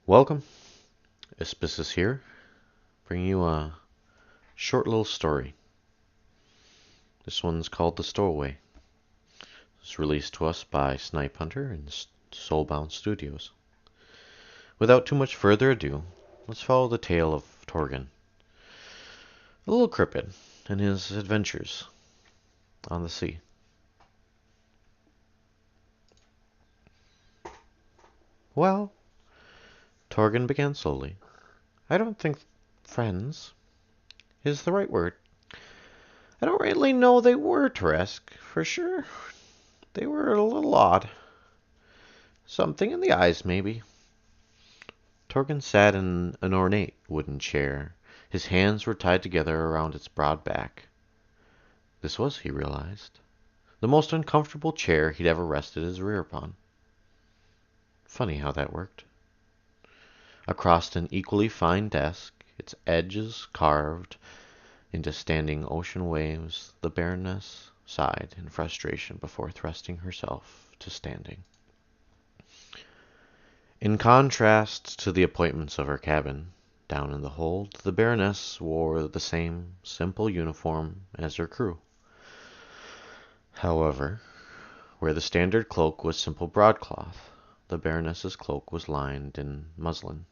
Welcome, Ispisus here, bringing you a short little story. This one's called The Stowaway. It's released to us by Snipehunter and Soulbound Studios. Without too much further ado, let's follow the tale of Torgen, a little cryptid, and his adventures on the sea. Well, Torgen began slowly. I don't think friends is the right word. I don't really know they were Teresk, for sure. They were a little odd. Something in the eyes, maybe. Torgen sat in an ornate wooden chair. His hands were tied together around its broad back. This was, he realized, the most uncomfortable chair he'd ever rested his rear upon. Funny how that worked. Across an equally fine desk, its edges carved into standing ocean waves, the Baroness sighed in frustration before thrusting herself to standing. In contrast to the appointments of her cabin, down in the hold, the Baroness wore the same simple uniform as her crew. However, where the standard cloak was simple broadcloth, the Baroness's cloak was lined in muslin.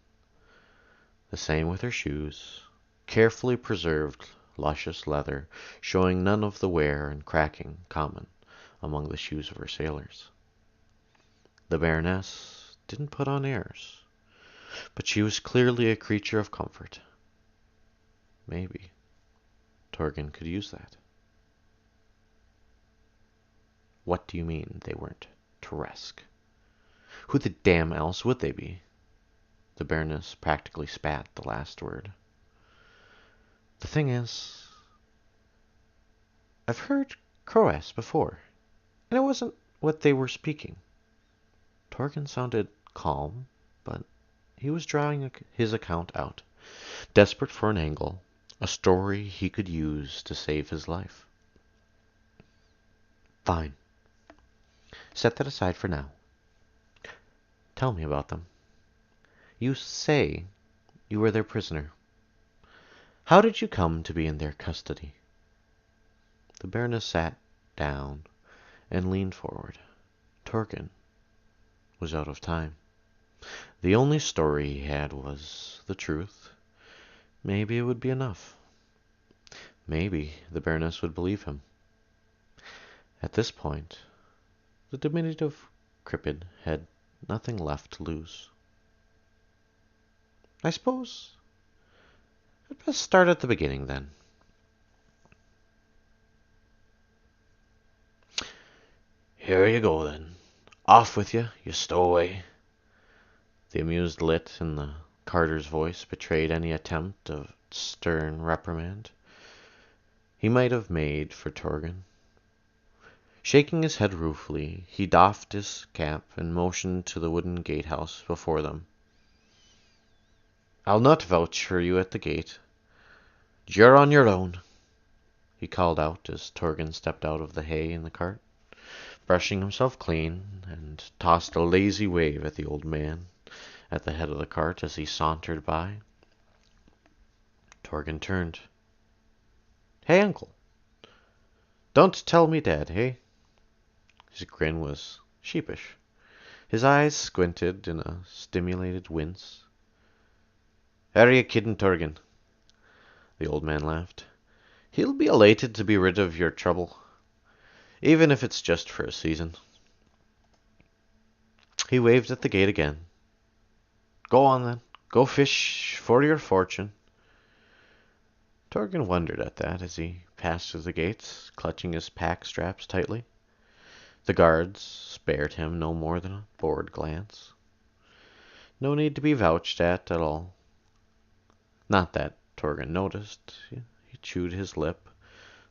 The same with her shoes, carefully preserved luscious leather, showing none of the wear and cracking common among the shoes of her sailors. The Baroness didn't put on airs, but she was clearly a creature of comfort. Maybe Torgen could use that. What do you mean they weren't Teresk? Who the damn else would they be? The Baroness practically spat the last word. The thing is, I've heard Croas before, and it wasn't what they were speaking. Torgen sounded calm, but he was drawing his account out, desperate for an angle, a story he could use to save his life. Fine. Set that aside for now. Tell me about them. You say you were their prisoner. How did you come to be in their custody? The Baroness sat down and leaned forward. Torgen was out of time. The only story he had was the truth. Maybe it would be enough. Maybe the Baroness would believe him. At this point, the diminutive cryptid had nothing left to lose. I suppose I'd best start at the beginning, then. Here you go, then. Off with you, you stowaway. The amused lit in the carter's voice betrayed any attempt of stern reprimand he might have made for Torgen. Shaking his head ruefully, he doffed his cap and motioned to the wooden gatehouse before them. I'll not vouch for you at the gate. You're on your own, he called out as Torgen stepped out of the hay in the cart, brushing himself clean, and tossed a lazy wave at the old man at the head of the cart as he sauntered by. Torgen turned. Hey, uncle. Don't tell me dead, hey? His grin was sheepish. His eyes squinted in a stimulated wince. Are you kidding, Torgen? The old man laughed. He'll be elated to be rid of your trouble, even if it's just for a season. He waved at the gate again. Go on, then. Go fish for your fortune. Torgen wondered at that as he passed through the gates, clutching his pack straps tightly. The guards spared him no more than a bored glance. No need to be vouched at all. Not that Torgen noticed. He chewed his lip,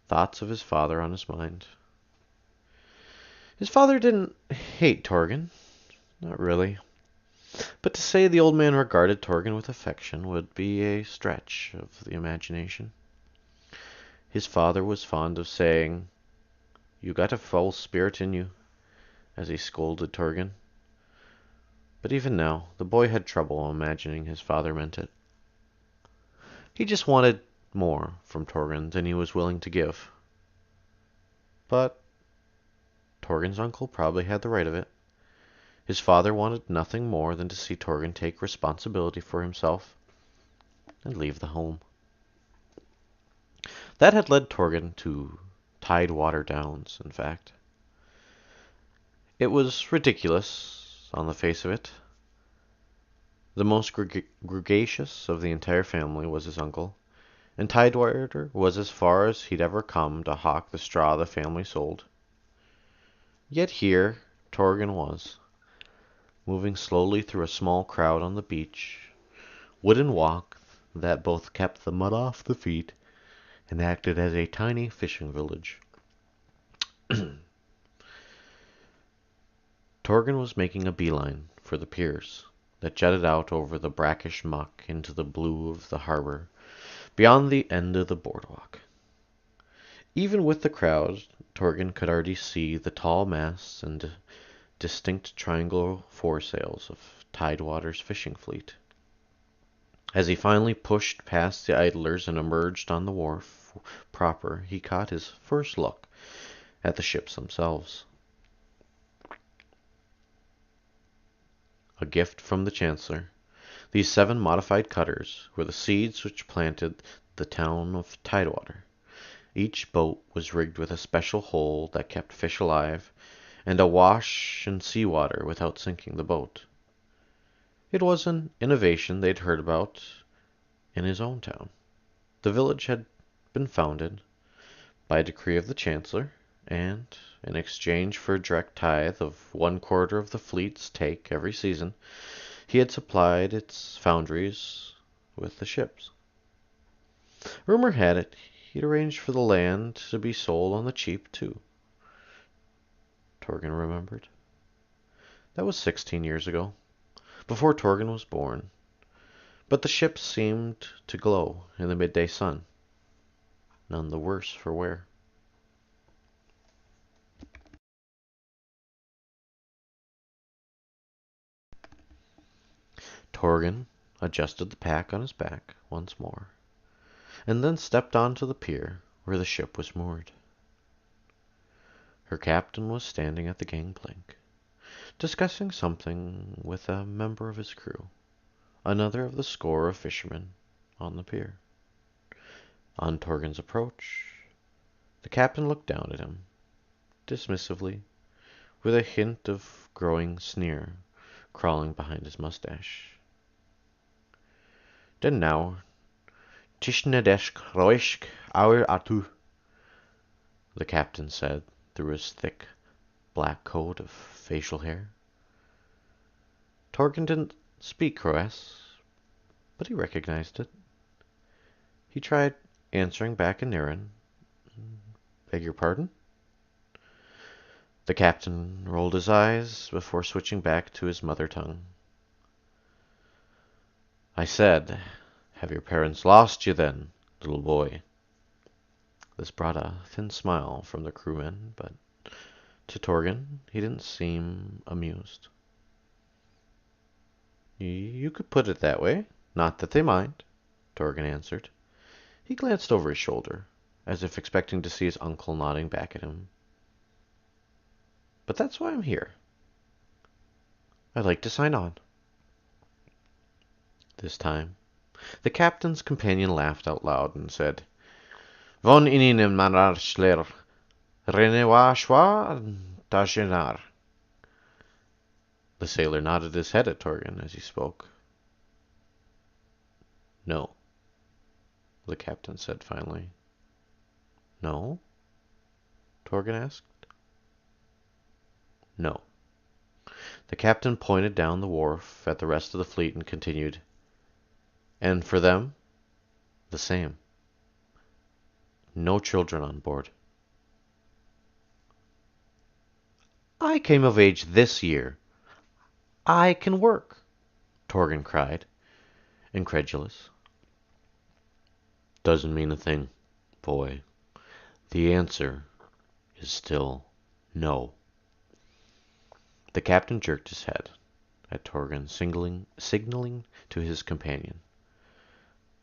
thoughts of his father on his mind. His father didn't hate Torgen. Not really. But to say the old man regarded Torgen with affection would be a stretch of the imagination. His father was fond of saying, You got a foul spirit in you, as he scolded Torgen. But even now, the boy had trouble imagining his father meant it. He just wanted more from Torgin than he was willing to give. But Torgin's uncle probably had the right of it. His father wanted nothing more than to see Torgin take responsibility for himself and leave the home. That had led Torgin to Tidewater Downs, in fact. It was ridiculous on the face of it. The most gregarious of the entire family was his uncle, and Tidewater was as far as he'd ever come to hawk the straw the family sold. Yet here Torgin was, moving slowly through a small crowd on the beach, wooden walk that both kept the mud off the feet and acted as a tiny fishing village. Torgin was making a beeline for the piers that jutted out over the brackish muck into the blue of the harbor beyond the end of the boardwalk. Even with the crowd, Torgin could already see the tall masts and distinct triangular foresails of Tidewater's fishing fleet. As he finally pushed past the idlers and emerged on the wharf proper, he caught his first look at the ships themselves. A gift from the Chancellor, these 7 modified cutters were the seeds which planted the town of Tidewater. Each boat was rigged with a special hole that kept fish alive, and awash in seawater without sinking the boat. It was an innovation they'd heard about in his own town. The village had been founded by decree of the Chancellor, and in exchange for a direct tithe of 1/4 of the fleet's take every season, he had supplied its foundries with the ships. Rumor had it he'd arranged for the land to be sold on the cheap, too. Torgin remembered. That was 16 years ago, before Torgin was born. But the ships seemed to glow in the midday sun, none the worse for wear. Torgin adjusted the pack on his back once more, and then stepped onto the pier where the ship was moored. Her captain was standing at the gangplank, discussing something with a member of his crew, another of the score of fishermen on the pier. On Torgin's approach, the captain looked down at him, dismissively, with a hint of growing sneer crawling behind his mustache. Den now, Tishnedesh Roishk Aur Atu, the captain said through his thick black coat of facial hair. Torgin didn't speak Croas, but he recognized it. He tried answering back in Niran. Beg your pardon? The captain rolled his eyes before switching back to his mother tongue. I said, have your parents lost you then, little boy? This brought a thin smile from the crewmen, but to Torgin, he didn't seem amused. You could put it that way. Not that they mind, Torgin answered. He glanced over his shoulder, as if expecting to see his uncle nodding back at him. But that's why I'm here. I'd like to sign on. This time, the captain's companion laughed out loud and said, Von ininem manarschler, renewa schwa tajenar. The sailor nodded his head at Torgin as he spoke. No, the captain said finally. No? Torgin asked. No. The captain pointed down the wharf at the rest of the fleet and continued, and for them, the same. No children on board. I came of age this year. I can work, Torgin cried, incredulous. Doesn't mean a thing, boy. The answer is still no. The captain jerked his head, at Torgen, signaling to his companion.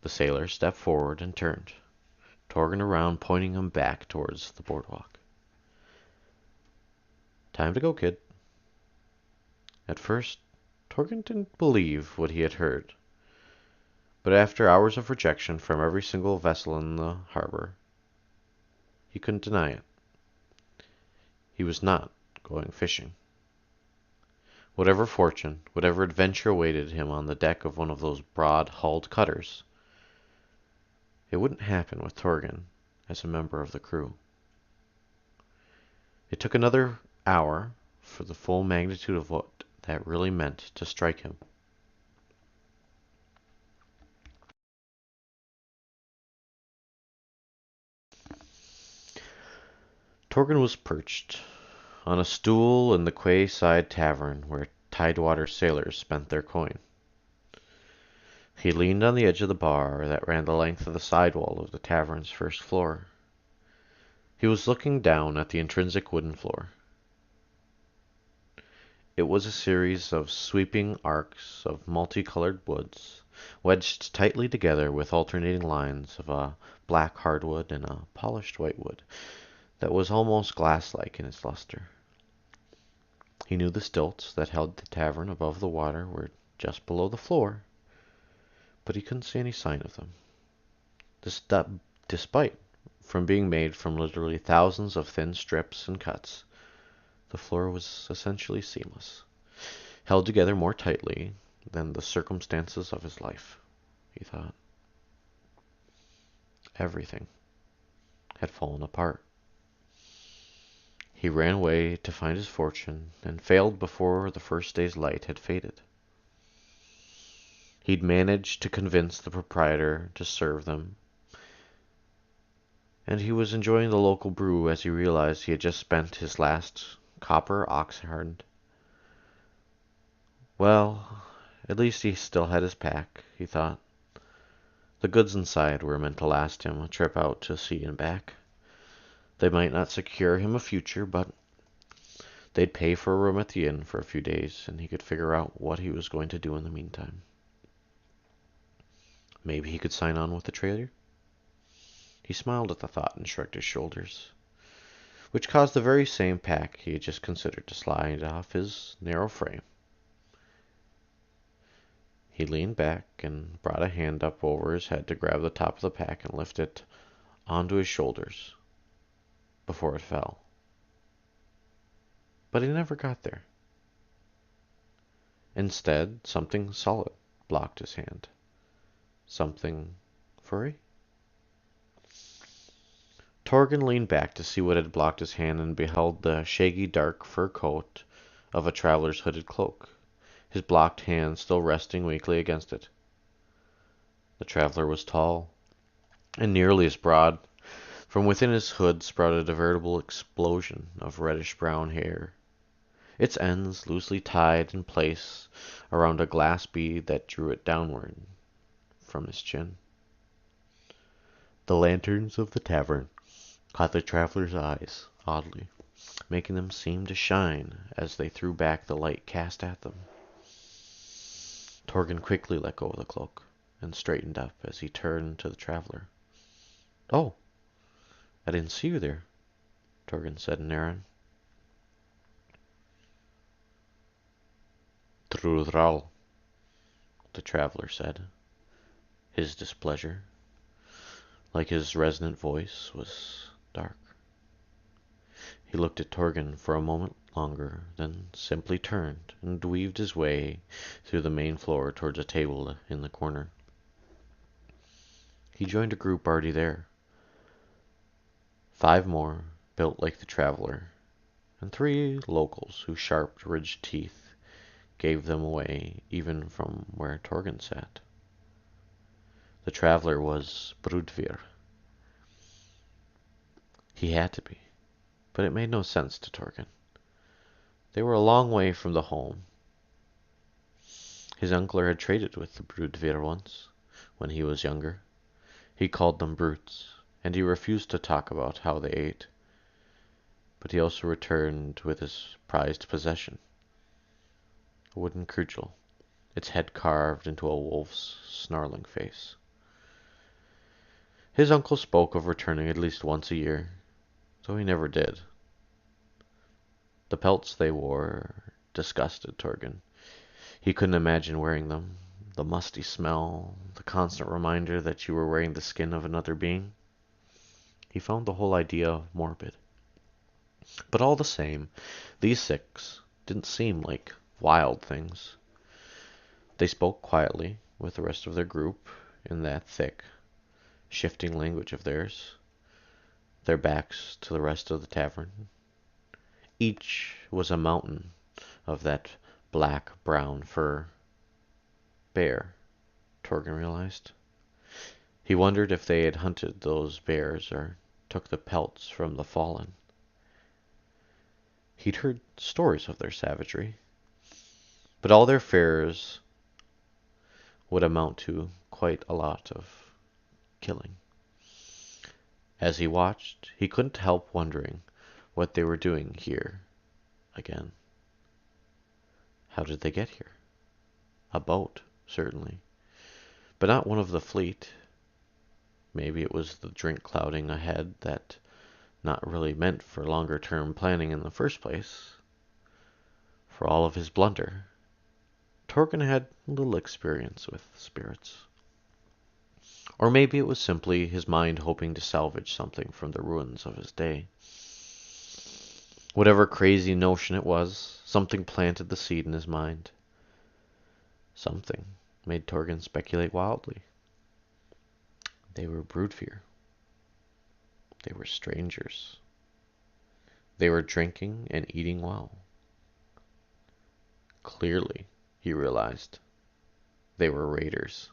The sailor stepped forward and turned, Torgen around, pointing him back towards the boardwalk. Time to go, kid. At first, Torgen didn't believe what he had heard, but after hours of rejection from every single vessel in the harbor, he couldn't deny it. He was not going fishing. Whatever fortune, whatever adventure awaited him on the deck of one of those broad-hulled cutters, it wouldn't happen with Torgen as a member of the crew. It took another hour for the full magnitude of what that really meant to strike him. Torgen was perched on a stool in the quayside tavern where tidewater sailors spent their coin. He leaned on the edge of the bar that ran the length of the sidewall of the tavern's first floor. He was looking down at the intrinsic wooden floor. It was a series of sweeping arcs of multicolored woods, wedged tightly together with alternating lines of a black hardwood and a polished whitewood that was almost glass-like in its luster. He knew the stilts that held the tavern above the water were just below the floor, but he couldn't see any sign of them. Despite from being made from literally thousands of thin strips and cuts, the floor was essentially seamless, held together more tightly than the circumstances of his life, he thought. Everything had fallen apart. He ran away to find his fortune and failed before the first day's light had faded. He'd managed to convince the proprietor to serve them, and he was enjoying the local brew as he realized he had just spent his last copper oxhard. Well, at least he still had his pack, he thought. The goods inside were meant to last him a trip out to sea and back. They might not secure him a future, but they'd pay for a room at the inn for a few days, and he could figure out what he was going to do in the meantime. Maybe he could sign on with the trader? He smiled at the thought and shrugged his shoulders, which caused the very same pack he had just considered to slide off his narrow frame. He leaned back and brought a hand up over his head to grab the top of the pack and lift it onto his shoulders before it fell. But he never got there. Instead, something solid blocked his hand. Something furry? Torgen leaned back to see what had blocked his hand and beheld the shaggy dark fur coat of a traveler's hooded cloak, his blocked hand still resting weakly against it. The traveler was tall and nearly as broad. From within his hood sprouted a veritable explosion of reddish-brown hair, its ends loosely tied in place around a glass bead that drew it downward from his chin. The lanterns of the tavern caught the traveler's eyes oddly, making them seem to shine as they threw back the light cast at them. Torgen quickly let go of the cloak and straightened up as he turned to the traveler. "Oh, I didn't see you there," Torgen said in Aaron. "Trudral," the traveler said. His displeasure, like his resonant voice, was dark. He looked at Torgen for a moment longer, then simply turned and weaved his way through the main floor towards a table in the corner. He joined a group already there. 5 more, built like the traveler, and 3 locals whose sharp, ridged teeth gave them away even from where Torgen sat. The traveler was Brudvir. He had to be, but it made no sense to Torgen. They were a long way from the home. His uncle had traded with the Brudvir once, when he was younger. He called them brutes, and he refused to talk about how they ate. But he also returned with his prized possession. a wooden cudgel, its head carved into a wolf's snarling face. His uncle spoke of returning at least once a year, so he never did. The pelts they wore disgusted Torgin. He couldn't imagine wearing them. The musty smell, the constant reminder that you were wearing the skin of another being. He found the whole idea morbid. But all the same, these six didn't seem like wild things. They spoke quietly with the rest of their group in that thick, shifting language of theirs, their backs to the rest of the tavern. Each was a mountain of that black-brown fur. Bear, Torgin realized. He wondered if they had hunted those bears or took the pelts from the fallen. He'd heard stories of their savagery, but all their fairs would amount to quite a lot of killing. As he watched, he couldn't help wondering what they were doing here again. How did they get here? A boat, certainly, but not one of the fleet. Maybe it was the drink clouding ahead that not really meant for longer-term planning in the first place. For all of his blunder, Torgin had little experience with spirits. Or maybe it was simply his mind hoping to salvage something from the ruins of his day. Whatever crazy notion it was, something planted the seed in his mind. Something made Torgin speculate wildly. They were broodfear. They were strangers. They were drinking and eating well. Clearly, he realized, they were raiders.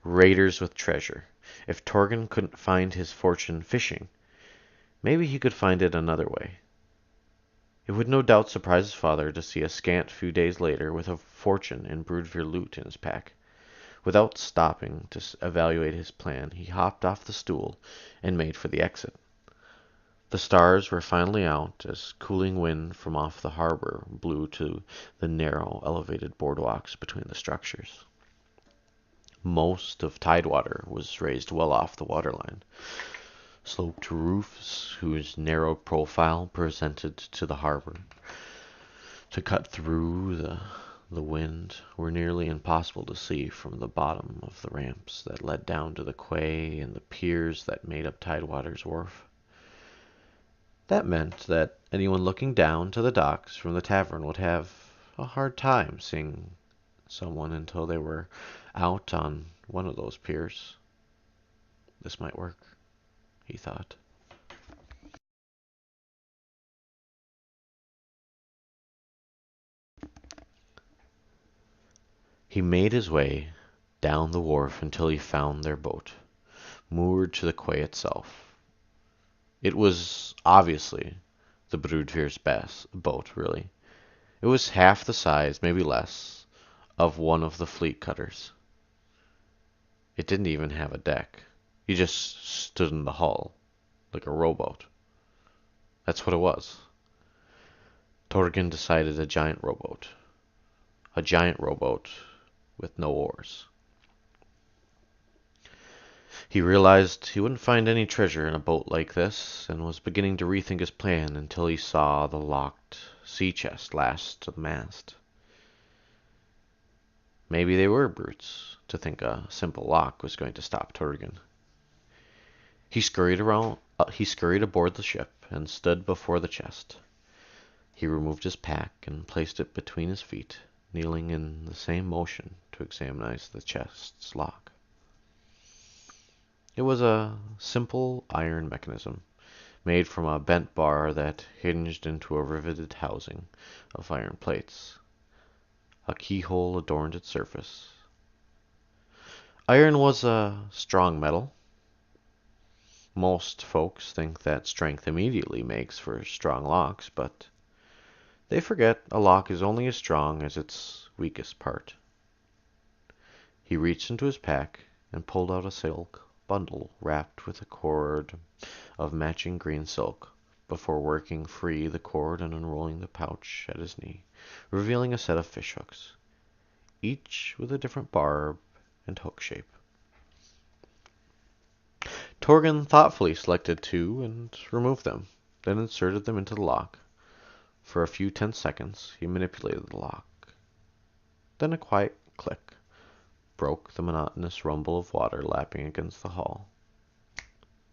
Raiders with treasure. If Torgin couldn't find his fortune fishing, maybe he could find it another way. It would no doubt surprise his father to see a scant few days later with a fortune in broodfear loot in his pack. Without stopping to evaluate his plan, he hopped off the stool and made for the exit. The stars were finally out as cooling wind from off the harbor blew to the narrow, elevated boardwalks between the structures. Most of Tidewater was raised well off the waterline. Sloped roofs whose narrow profile presented to the harbor to cut through the wind were nearly impossible to see from the bottom of the ramps that led down to the quay and the piers that made up Tidewater's wharf. That meant that anyone looking down to the docks from the tavern would have a hard time seeing someone until they were out on one of those piers. This might work, he thought. He made his way down the wharf until he found their boat, moored to the quay itself. It was obviously the Broodveer's best boat, really. It was half the size, maybe less, of one of the fleet cutters. It didn't even have a deck. You just stood in the hull, like a rowboat. That's what it was. Torgin decided a giant rowboat. A giant rowboat with no oars. He realized he wouldn't find any treasure in a boat like this, and was beginning to rethink his plan until he saw the locked sea chest lashed to the mast. Maybe they were brutes to think a simple lock was going to stop Torgin. He scurried aboard the ship and stood before the chest. He removed his pack and placed it between his feet, kneeling in the same motion to examine the chest's lock. It was a simple iron mechanism, made from a bent bar that hinged into a riveted housing of iron plates. A keyhole adorned its surface. Iron was a strong metal. Most folks think that strength immediately makes for strong locks, but they forget a lock is only as strong as its weakest part. He reached into his pack and pulled out a silk bundle wrapped with a cord of matching green silk before working free the cord and unrolling the pouch at his knee. revealing a set of fish hooks, each with a different barb and hook shape. Torgen thoughtfully selected two and removed them, then inserted them into the lock. For a few tense seconds, he manipulated the lock. Then a quiet click broke the monotonous rumble of water lapping against the hull.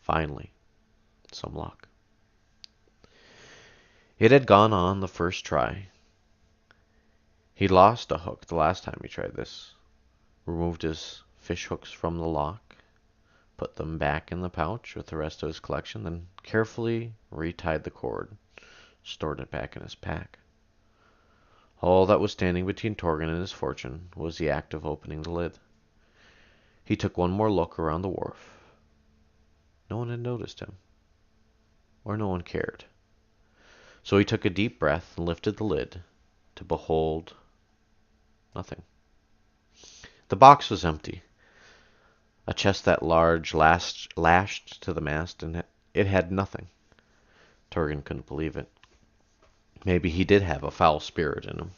Finally, some luck. It had gone on the first try. He lost a hook the last time he tried this, removed his fish hooks from the lock, put them back in the pouch with the rest of his collection, then carefully retied the cord, stored it back in his pack. All that was standing between Torgen and his fortune was the act of opening the lid. He took one more look around the wharf. No one had noticed him, or no one cared. So he took a deep breath and lifted the lid to behold nothing. The box was empty. A chest that large lashed to the mast, and it had nothing. Torgen couldn't believe it. Maybe he did have a foul spirit in him.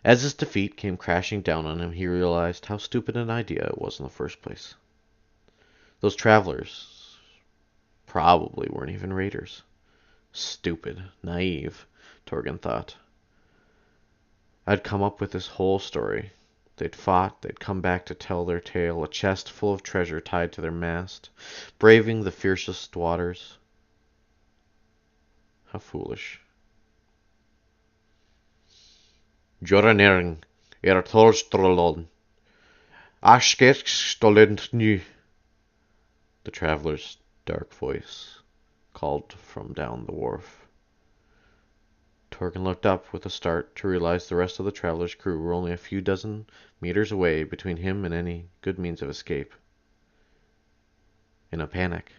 As his defeat came crashing down on him, he realized how stupid an idea it was in the first place. Those travelers probably weren't even raiders. Stupid, naive, Torgen thought. I'd come up with this whole story. They'd fought, they'd come back to tell their tale, a chest full of treasure tied to their mast, braving the fiercest waters. How foolish. Joranering Thorstrolon. Ashkek stolent nu. The traveler's dark voice called from down the wharf. Torgen looked up with a start to realize the rest of the traveler's crew were only a few dozen meters away between him and any good means of escape. In a panic,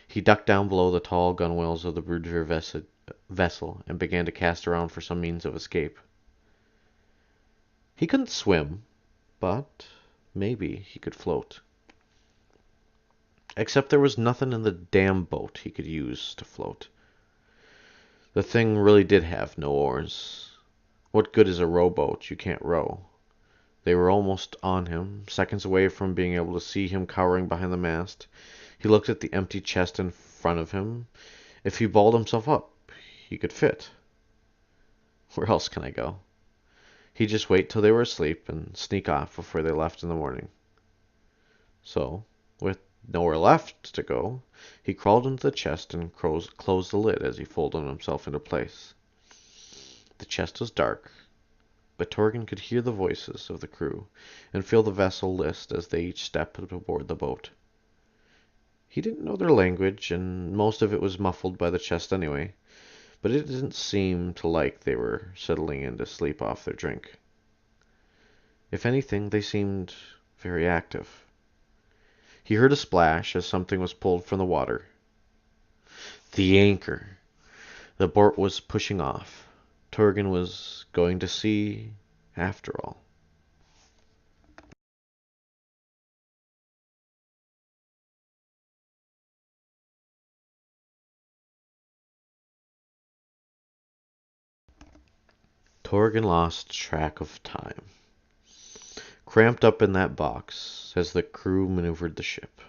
he ducked down below the tall gunwales of the Brudver vessel and began to cast around for some means of escape. He couldn't swim, but maybe he could float. Except there was nothing in the damn boat he could use to float. The thing really did have no oars. What good is a rowboat you can't row? They were almost on him, seconds away from being able to see him cowering behind the mast. He looked at the empty chest in front of him. If he balled himself up, he could fit. Where else can I go? He'd just wait till they were asleep and sneak off before they left in the morning. So, with nowhere left to go, he crawled into the chest and closed the lid as he folded himself into place. The chest was dark, but Torgen could hear the voices of the crew and feel the vessel list as they each stepped aboard the boat. He didn't know their language, and most of it was muffled by the chest anyway, but it didn't seem to like they were settling in to sleep off their drink. If anything, they seemed very active. He heard a splash as something was pulled from the water. The anchor. The boat was pushing off. Torgen was going to sea after all. Torgen lost track of time. Cramped up in that box as the crew maneuvered the ship,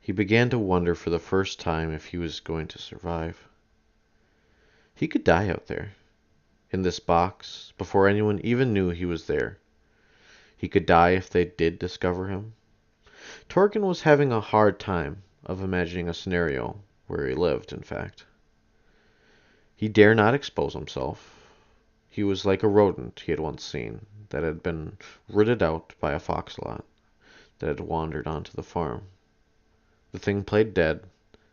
he began to wonder for the first time if he was going to survive. He could die out there, in this box, before anyone even knew he was there. He could die if they did discover him. Torgen was having a hard time of imagining a scenario where he lived, in fact. He dare not expose himself. He was like a rodent he had once seen that had been rooted out by a foxlot that had wandered onto the farm. The thing played dead,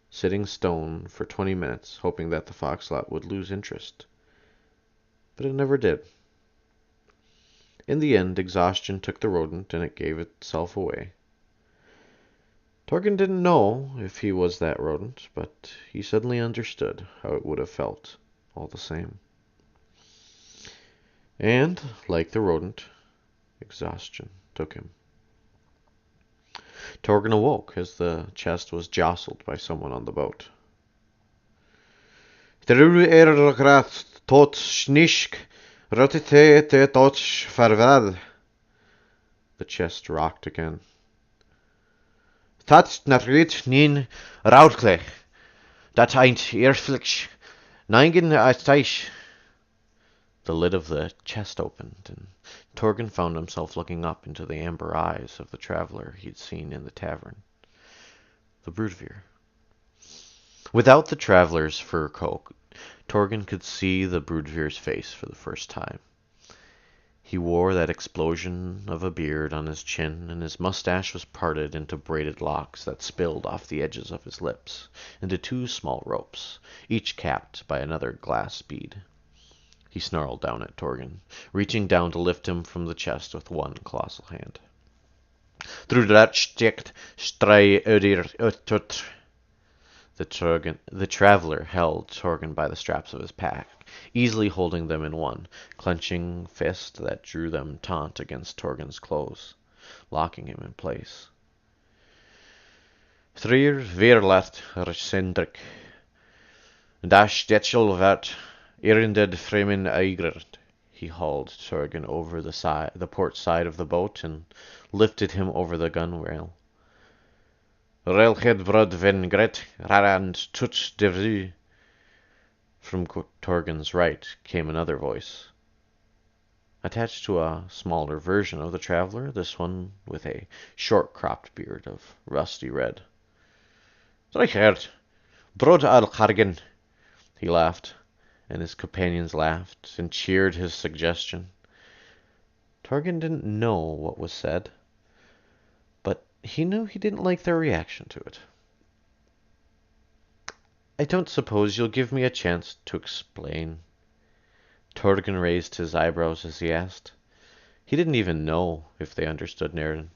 sitting stone for 20 minutes, hoping that the foxlot would lose interest. But it never did. In the end, exhaustion took the rodent and it gave itself away. Torgen didn't know if he was that rodent, but he suddenly understood how it would have felt all the same. And, like the rodent, exhaustion took him. Torgen awoke as the chest was jostled by someone on the boat. Rotite te toch farvad. The chest rocked again. Tat narrit nin raudklech. Dat ain't earflix. Neingen asteich. The lid of the chest opened, and Torgin found himself looking up into the amber eyes of the traveler he'd seen in the tavern. The Broodveer. Without the traveler's fur coat, Torgin could see the Broodveer's face for the first time. He wore that explosion of a beard on his chin, and his mustache was parted into braided locks that spilled off the edges of his lips into two small ropes, each capped by another glass bead. He snarled down at Torgin, reaching down to lift him from the chest with one colossal hand. Through that stick, stray ödir ötut. The traveler held Torgin by the straps of his pack, easily holding them in one clenching fist that drew them taut against Torgin's clothes, locking him in place. Thrir veerlat resendrik. Dash detchel vat irinded fremen eigrert. He hauled Torgin over the port side of the boat and lifted him over the gunwale. Railhead brod ven gret rarand tut devry. From Torgin's right came another voice. Attached to a smaller version of the traveler, this one with a short-cropped beard of rusty red. Reichert, brod al Kargen. He laughed, and his companions laughed and cheered his suggestion. Torgin didn't know what was said, but he knew he didn't like their reaction to it. I don't suppose you'll give me a chance to explain. Torgin raised his eyebrows as he asked. He didn't even know if they understood Nerden.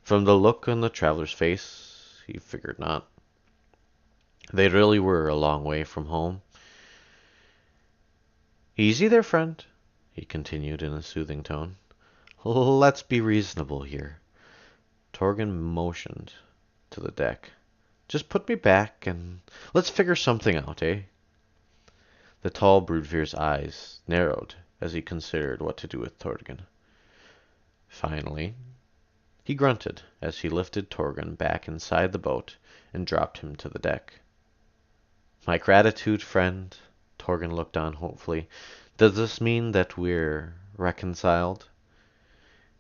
From the look on the traveler's face, he figured not. They really were a long way from home. Easy there, friend, he continued in a soothing tone. Let's be reasonable here. Torgin motioned to the deck. Just put me back and let's figure something out, eh? The tall Broodveer's eyes narrowed as he considered what to do with Torgin. Finally, he grunted as he lifted Torgin back inside the boat and dropped him to the deck. My gratitude, friend, Torgin looked on hopefully. Does this mean that we're reconciled?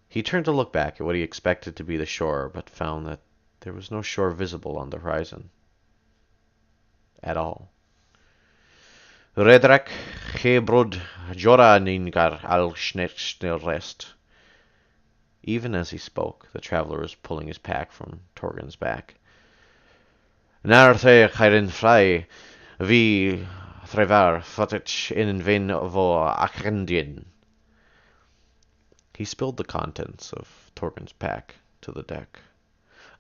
He turned to look back at what he expected to be the shore, but found that there was no shore visible on the horizon. At all. Redrak Hebrod Jora Ningar al rest. Even as he spoke, the traveler was pulling his pack from Torgin's back. Narthe Chairin Frei Vi Frevar Fotich in Vin vo Akrendien. He spilled the contents of Torgin's pack to the deck.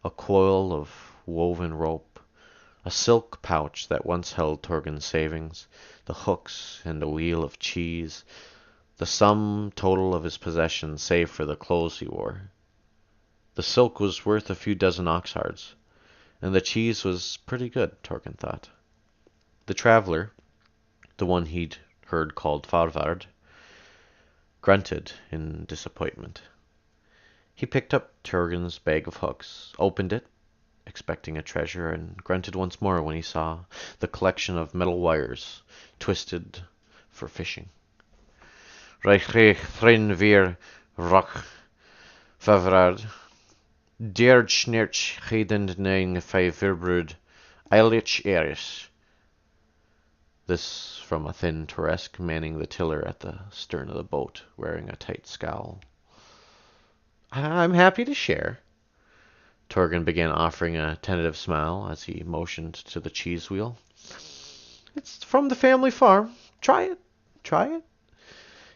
A coil of woven rope, a silk pouch that once held Torgin's savings, the hooks and a wheel of cheese, the sum total of his possessions save for the clothes he wore. The silk was worth a few dozen oxhards, and the cheese was pretty good, Torgin thought. The traveler, the one he'd heard called Farvard, grunted in disappointment. He picked up Torgin's bag of hooks, opened it, expecting a treasure, and grunted once more when he saw the collection of metal wires twisted for fishing. Reichre thrin vir rock favrad. Deerd snirch gedend neng vijf verbrud. Eilich eris. This from a thin Turesk manning the tiller at the stern of the boat, wearing a tight scowl. I'm happy to share. Torgin began offering a tentative smile as he motioned to the cheese wheel. It's from the family farm. Try it. Try it.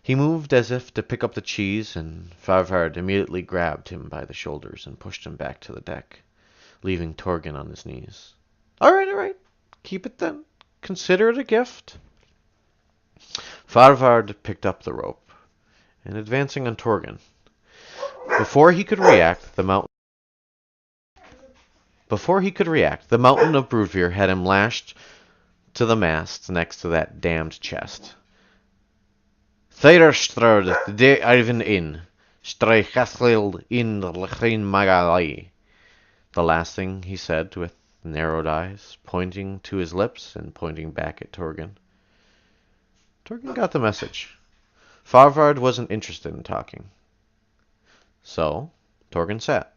He moved as if to pick up the cheese, and Farvard immediately grabbed him by the shoulders and pushed him back to the deck, leaving Torgin on his knees. All right. Keep it then. Consider it a gift. Farvard picked up the rope, and advancing on Torgin. Before he could react, the mountain of Broodveer had him lashed to the mast next to that damned chest. Theirstrad de Ivan in, Streichastil in Lachrin Magalai. The last thing he said with narrowed eyes, pointing to his lips and pointing back at Torgen. Torgen got the message. Farvard wasn't interested in talking. So, Torgen sat,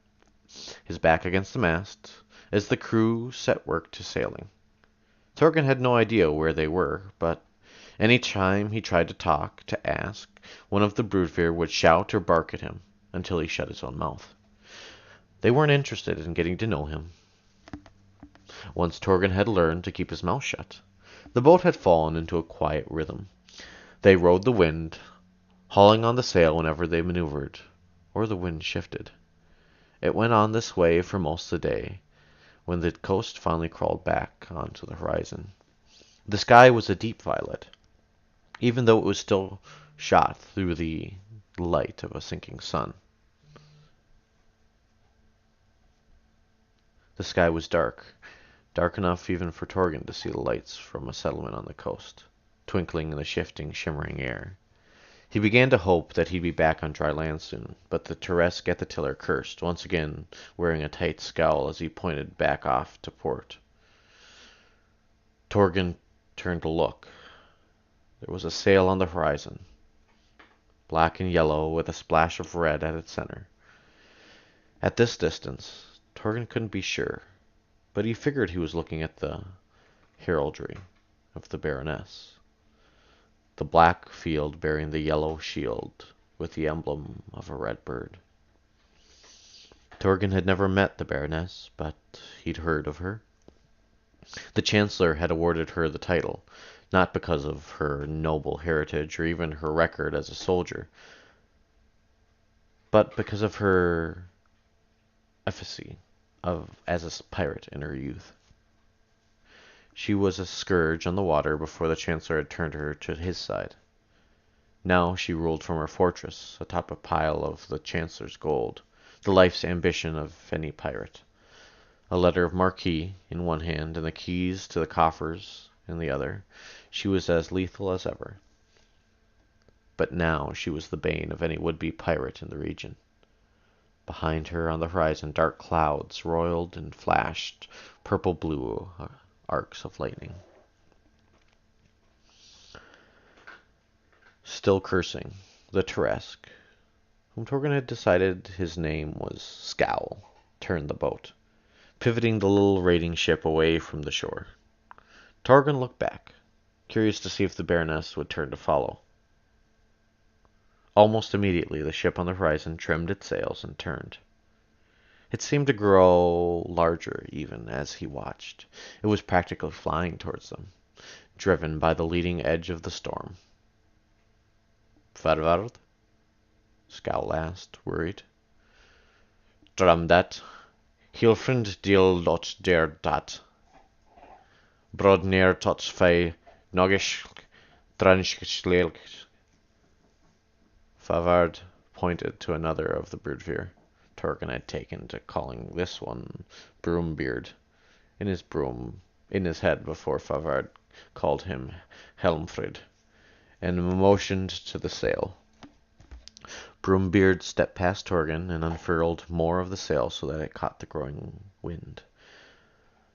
his back against the mast, as the crew set work to sailing. Torgen had no idea where they were, but any time he tried to talk, to ask, one of the broodfear would shout or bark at him until he shut his own mouth. They weren't interested in getting to know him. Once Torgen had learned to keep his mouth shut, the boat had fallen into a quiet rhythm. They rode the wind, hauling on the sail whenever they maneuvered, or the wind shifted. It went on this way for most of the day, when the coast finally crawled back onto the horizon. The sky was a deep violet, even though it was still shot through the light of a sinking sun. The sky was dark enough even for Torgen to see the lights from a settlement on the coast, twinkling in the shifting, shimmering air. He began to hope that he'd be back on dry land soon, but the Teresk at the tiller cursed, once again wearing a tight scowl as he pointed back off to port. Torgen turned to look. There was a sail on the horizon, black and yellow with a splash of red at its center. At this distance, Torgen couldn't be sure, but he figured he was looking at the heraldry of the Baroness. The black field bearing the yellow shield with the emblem of a red bird. Torgen had never met the Baroness, but he'd heard of her. The Chancellor had awarded her the title, not because of her noble heritage or even her record as a soldier, but because of her efficacy as a pirate in her youth. She was a scourge on the water before the Chancellor had turned her to his side. Now she ruled from her fortress, atop a pile of the Chancellor's gold, the life's ambition of any pirate. A letter of marque in one hand and the keys to the coffers in the other, she was as lethal as ever. But now she was the bane of any would-be pirate in the region. Behind her on the horizon, dark clouds roiled and flashed purple-blue arcs of lightning. Still cursing, the Teresk, whom Torgen had decided his name was Scowl, turned the boat, pivoting the little raiding ship away from the shore. Torgen looked back, curious to see if the Baroness would turn to follow. Almost immediately, the ship on the horizon trimmed its sails and turned. It seemed to grow larger even as he watched. It was practically flying towards them, driven by the leading edge of the storm. Farvard? Scowl asked, worried. Dram dat. Hilfrind dil lot der dat. Brod neer tot fei nogish transchlelk. Favard pointed to another of the broodfear. Torgen had taken to calling this one Broombeard in his head before Favard called him Helmfrid, and motioned to the sail. Broombeard stepped past Torgen and unfurled more of the sail so that it caught the growing wind.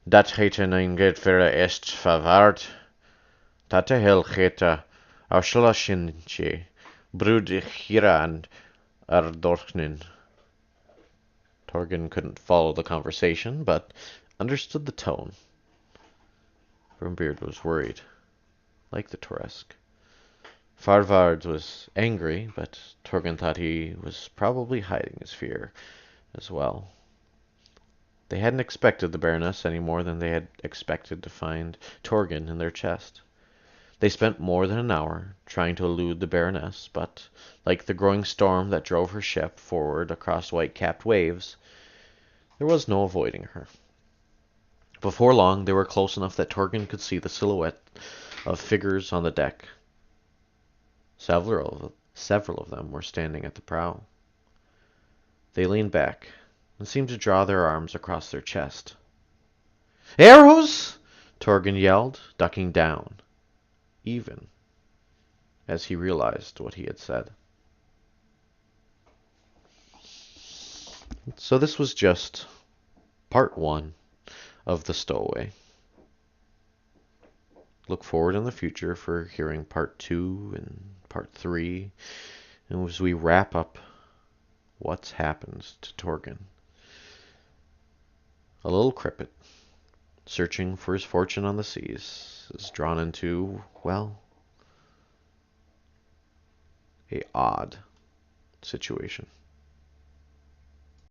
Dat heter ein get vera est Favard. Tata hel heta auslashinche. Brood hira and ardorknin. Torgen couldn't follow the conversation, but understood the tone. Broombeard was worried, like the Teresk. Farvard was angry, but Torgen thought he was probably hiding his fear as well. They hadn't expected the Baroness any more than they had expected to find Torgen in their chest. They spent more than an hour trying to elude the Baroness, but, like the growing storm that drove her ship forward across white-capped waves, there was no avoiding her. Before long, they were close enough that Torgen could see the silhouette of figures on the deck. Several of them were standing at the prow. They leaned back and seemed to draw their arms across their chest. "Arrows!" Torgen yelled, ducking down. Even as he realized what he had said. So this was just part 1 of The Stowaway. Look forward in the future for hearing part 2 and part 3, and as we wrap up what's happened to Torgen. A little cripit, searching for his fortune on the seas, is drawn into, well, a odd situation.